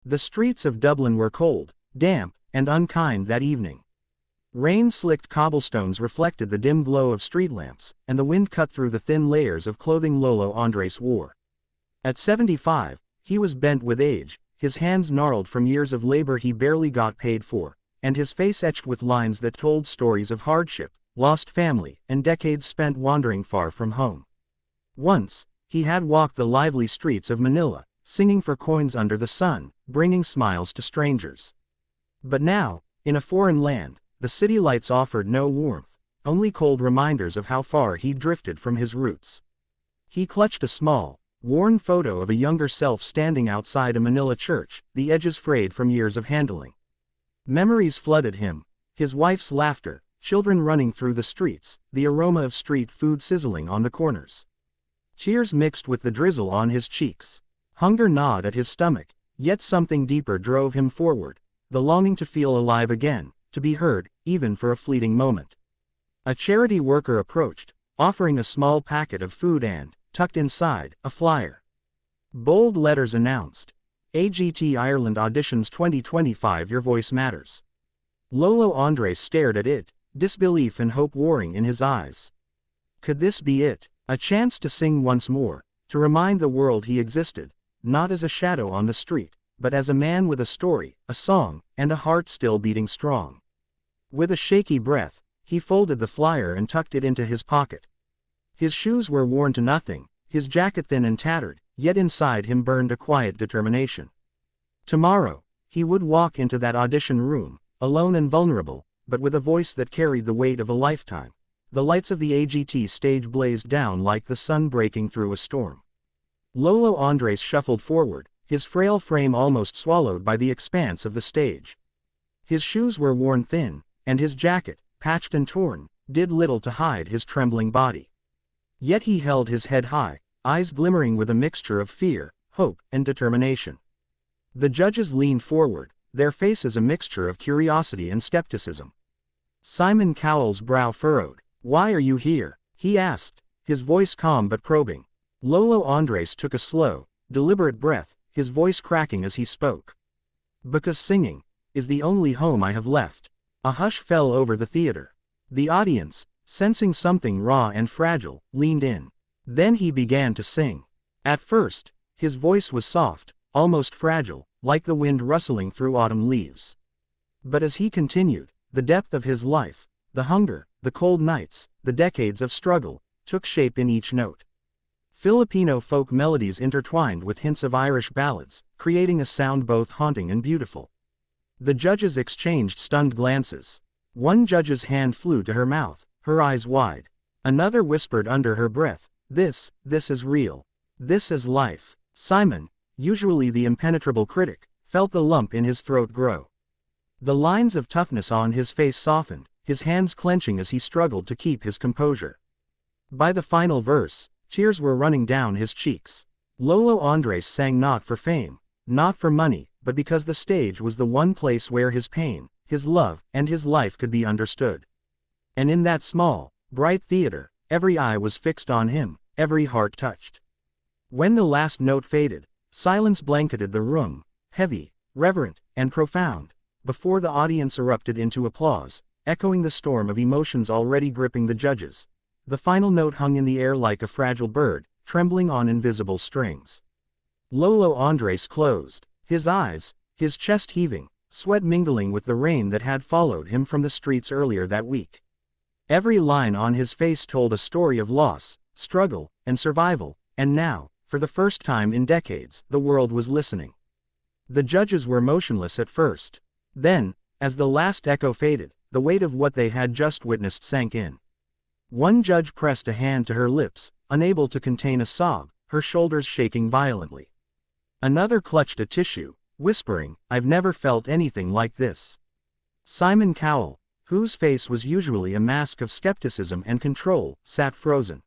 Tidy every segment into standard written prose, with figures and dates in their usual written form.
The streets of Dublin were cold, damp, and unkind that evening. Rain-slicked cobblestones reflected the dim glow of street lamps, and the wind cut through the thin layers of clothing Lolo Andres wore. At 75, he was bent with age, his hands gnarled from years of labor he barely got paid for, and his face etched with lines that told stories of hardship, lost family, and decades spent wandering far from home. Once, he had walked the lively streets of Manila, singing for coins under the sun, bringing smiles to strangers. But now, in a foreign land, the city lights offered no warmth, only cold reminders of how far he'd drifted from his roots. He clutched a small, worn photo of a younger self standing outside a Manila church, the edges frayed from years of handling. Memories flooded him, his wife's laughter, children running through the streets, the aroma of street food sizzling on the corners. Tears mixed with the drizzle on his cheeks. Hunger gnawed at his stomach, yet something deeper drove him forward, the longing to feel alive again, to be heard, even for a fleeting moment. A charity worker approached, offering a small packet of food and, tucked inside, a flyer. Bold letters announced, AGT Ireland Auditions 2025, Your Voice Matters. Lolo Andres stared at it, disbelief and hope warring in his eyes. Could this be it? A chance to sing once more, to remind the world he existed, not as a shadow on the street, but as a man with a story, a song, and a heart still beating strong. With a shaky breath, he folded the flyer and tucked it into his pocket. His shoes were worn to nothing, his jacket thin and tattered, yet inside him burned a quiet determination. Tomorrow, he would walk into that audition room, alone and vulnerable, but with a voice that carried the weight of a lifetime. The lights of the AGT stage blazed down like the sun breaking through a storm. Lolo Andres shuffled forward, his frail frame almost swallowed by the expanse of the stage. His shoes were worn thin, and his jacket, patched and torn, did little to hide his trembling body. Yet he held his head high, eyes glimmering with a mixture of fear, hope, and determination. The judges leaned forward, their faces a mixture of curiosity and skepticism. Simon Cowell's brow furrowed. "Why are you here?" he asked, his voice calm but probing. Lolo Andres took a slow, deliberate breath, his voice cracking as he spoke. "Because singing is the only home I have left." A hush fell over the theater. The audience, sensing something raw and fragile, leaned in. Then he began to sing. At first, his voice was soft, almost fragile, like the wind rustling through autumn leaves. But as he continued, the depth of his life, the hunger, the cold nights, the decades of struggle, took shape in each note. Filipino folk melodies intertwined with hints of Irish ballads, creating a sound both haunting and beautiful. The judges exchanged stunned glances. One judge's hand flew to her mouth, her eyes wide. Another whispered under her breath, this is real. This is life." Simon, usually the impenetrable critic, felt the lump in his throat grow. The lines of toughness on his face softened, his hands clenching as he struggled to keep his composure. By the final verse, tears were running down his cheeks. Lolo Andres sang not for fame, not for money, but because the stage was the one place where his pain, his love, and his life could be understood. And in that small, bright theater, every eye was fixed on him, every heart touched. When the last note faded, silence blanketed the room, heavy, reverent, and profound, before the audience erupted into applause, echoing the storm of emotions already gripping the judges. The final note hung in the air like a fragile bird, trembling on invisible strings. Lolo Andres closed his eyes, his chest heaving, sweat mingling with the rain that had followed him from the streets earlier that week. Every line on his face told a story of loss, struggle, and survival, and now, for the first time in decades, the world was listening. The judges were motionless at first. Then, as the last echo faded, the weight of what they had just witnessed sank in. One judge pressed a hand to her lips, unable to contain a sob, her shoulders shaking violently. Another clutched a tissue, whispering, "I've never felt anything like this." Simon Cowell, whose face was usually a mask of skepticism and control, sat frozen.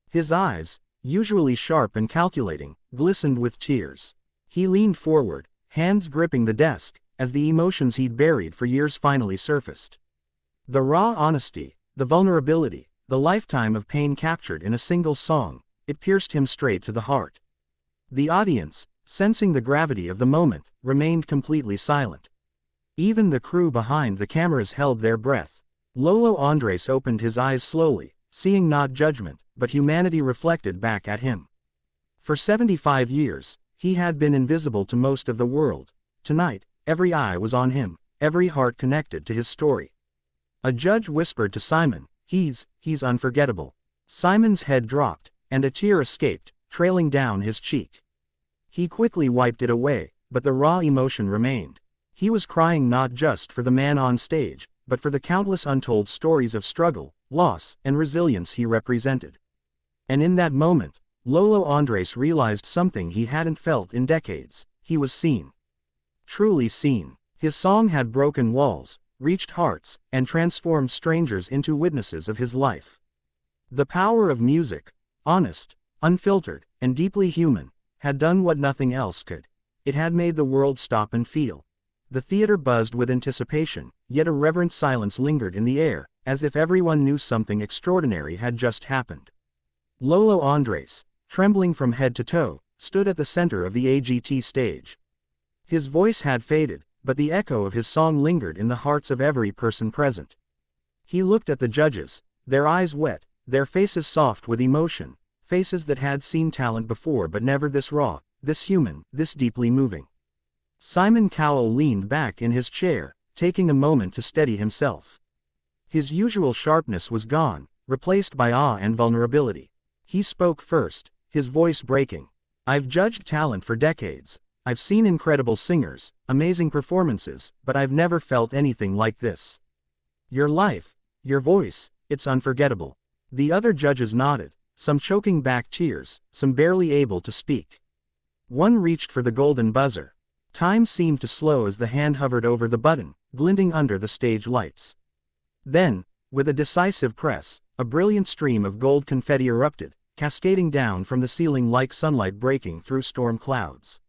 His eyes, usually sharp and calculating, glistened with tears. He leaned forward, hands gripping the desk, as the emotions he'd buried for years finally surfaced. The raw honesty, the vulnerability, the lifetime of pain captured in a single song, it pierced him straight to the heart. The audience, sensing the gravity of the moment, remained completely silent. Even the crew behind the cameras held their breath. Lolo Andres opened his eyes slowly, seeing not judgment, but humanity reflected back at him. For 75 years, he had been invisible to most of the world. Tonight, every eye was on him, every heart connected to his story. A judge whispered to Simon, he's unforgettable. Simon's head dropped, and a tear escaped, trailing down his cheek. He quickly wiped it away, but the raw emotion remained. He was crying not just for the man on stage, but for the countless untold stories of struggle, loss, and resilience he represented. And in that moment, Lolo Andres realized something he hadn't felt in decades. He was seen. Truly seen. His song had broken walls, reached hearts, and transformed strangers into witnesses of his life. The power of music, honest, unfiltered, and deeply human, had done what nothing else could. It had made the world stop and feel. The theater buzzed with anticipation, yet a reverent silence lingered in the air, as if everyone knew something extraordinary had just happened. Lolo Andres, trembling from head to toe, stood at the center of the AGT stage. His voice had faded, but the echo of his song lingered in the hearts of every person present. He looked at the judges, their eyes wet, their faces soft with emotion, faces that had seen talent before but never this raw, this human, this deeply moving. Simon Cowell leaned back in his chair, taking a moment to steady himself. His usual sharpness was gone, replaced by awe and vulnerability. He spoke first, his voice breaking. I've judged talent for decades. I've seen incredible singers, amazing performances, but I've never felt anything like this. Your life, your voice, it's unforgettable. The other judges nodded, some choking back tears, some barely able to speak. One reached for the golden buzzer. Time seemed to slow as the hand hovered over the button, glinting under the stage lights. Then, with a decisive press, a brilliant stream of gold confetti erupted, cascading down from the ceiling like sunlight breaking through storm clouds.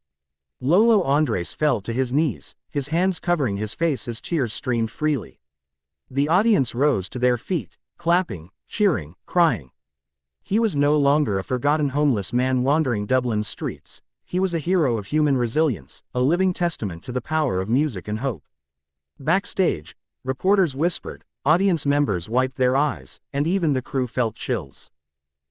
Lolo Andres fell to his knees, his hands covering his face as tears streamed freely. The audience rose to their feet, clapping, cheering, crying. He was no longer a forgotten homeless man wandering Dublin's streets. He was a hero of human resilience, a living testament to the power of music and hope. Backstage, reporters whispered, audience members wiped their eyes, and even the crew felt chills.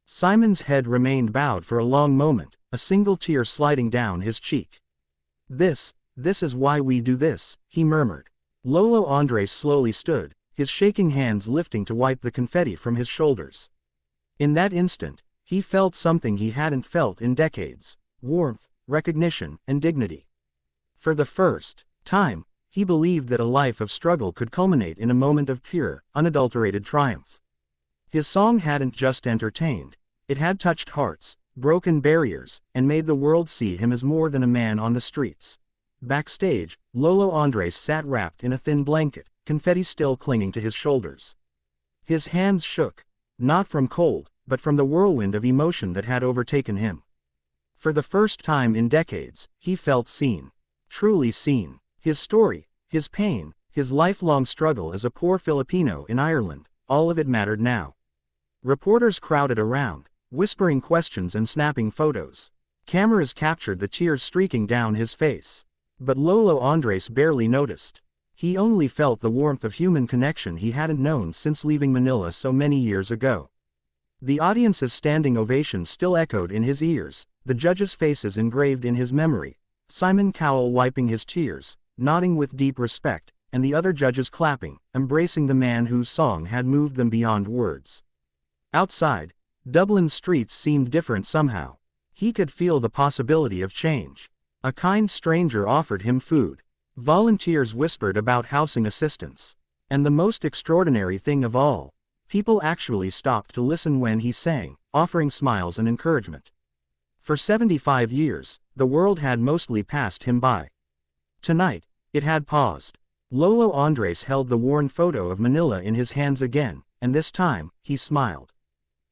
Simon's head remained bowed for a long moment, a single tear sliding down his cheek. This is why we do this, he murmured. Lolo Andres slowly stood, his shaking hands lifting to wipe the confetti from his shoulders. In that instant, he felt something he hadn't felt in decades. Warmth, recognition, and dignity. For the first time, he believed that a life of struggle could culminate in a moment of pure, unadulterated triumph. His song hadn't just entertained, it had touched hearts, broken barriers, and made the world see him as more than a man on the streets. Backstage, Lolo Andres sat wrapped in a thin blanket, confetti still clinging to his shoulders. His hands shook, not from cold, but from the whirlwind of emotion that had overtaken him. For the first time in decades, he felt seen. Truly seen. His story, his pain, his lifelong struggle as a poor Filipino in Ireland, all of it mattered now. Reporters crowded around, whispering questions and snapping photos. Cameras captured the tears streaking down his face. But Lolo Andres barely noticed. He only felt the warmth of human connection he hadn't known since leaving Manila so many years ago. The audience's standing ovation still echoed in his ears, the judges' faces engraved in his memory, Simon Cowell wiping his tears, nodding with deep respect, and the other judges clapping, embracing the man whose song had moved them beyond words. Outside, Dublin's streets seemed different somehow. He could feel the possibility of change. A kind stranger offered him food. Volunteers whispered about housing assistance. And the most extraordinary thing of all, people actually stopped to listen when he sang, offering smiles and encouragement. For 75 years, the world had mostly passed him by. Tonight, it had paused. Lolo Andres held the worn photo of Manila in his hands again, and this time, he smiled.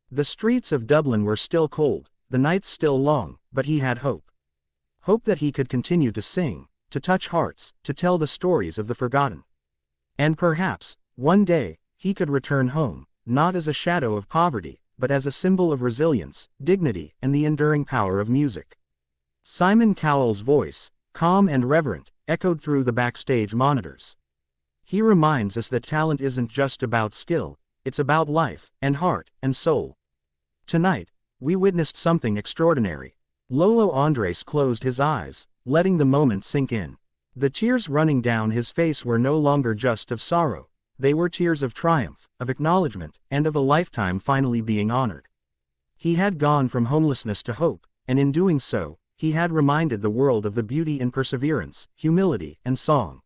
The streets of Dublin were still cold, the nights still long, but he had hope. Hope that he could continue to sing, to touch hearts, to tell the stories of the forgotten. And perhaps, one day, he could return home, not as a shadow of poverty, but as a symbol of resilience, dignity, and the enduring power of music. Simon Cowell's voice, calm and reverent, echoed through the backstage monitors. He reminds us that talent isn't just about skill, it's about life, and heart, and soul. Tonight, we witnessed something extraordinary. Lolo Andres closed his eyes, letting the moment sink in. The tears running down his face were no longer just of sorrow, they were tears of triumph, of acknowledgement, and of a lifetime finally being honored. He had gone from homelessness to hope, and in doing so, he had reminded the world of the beauty in perseverance, humility, and song.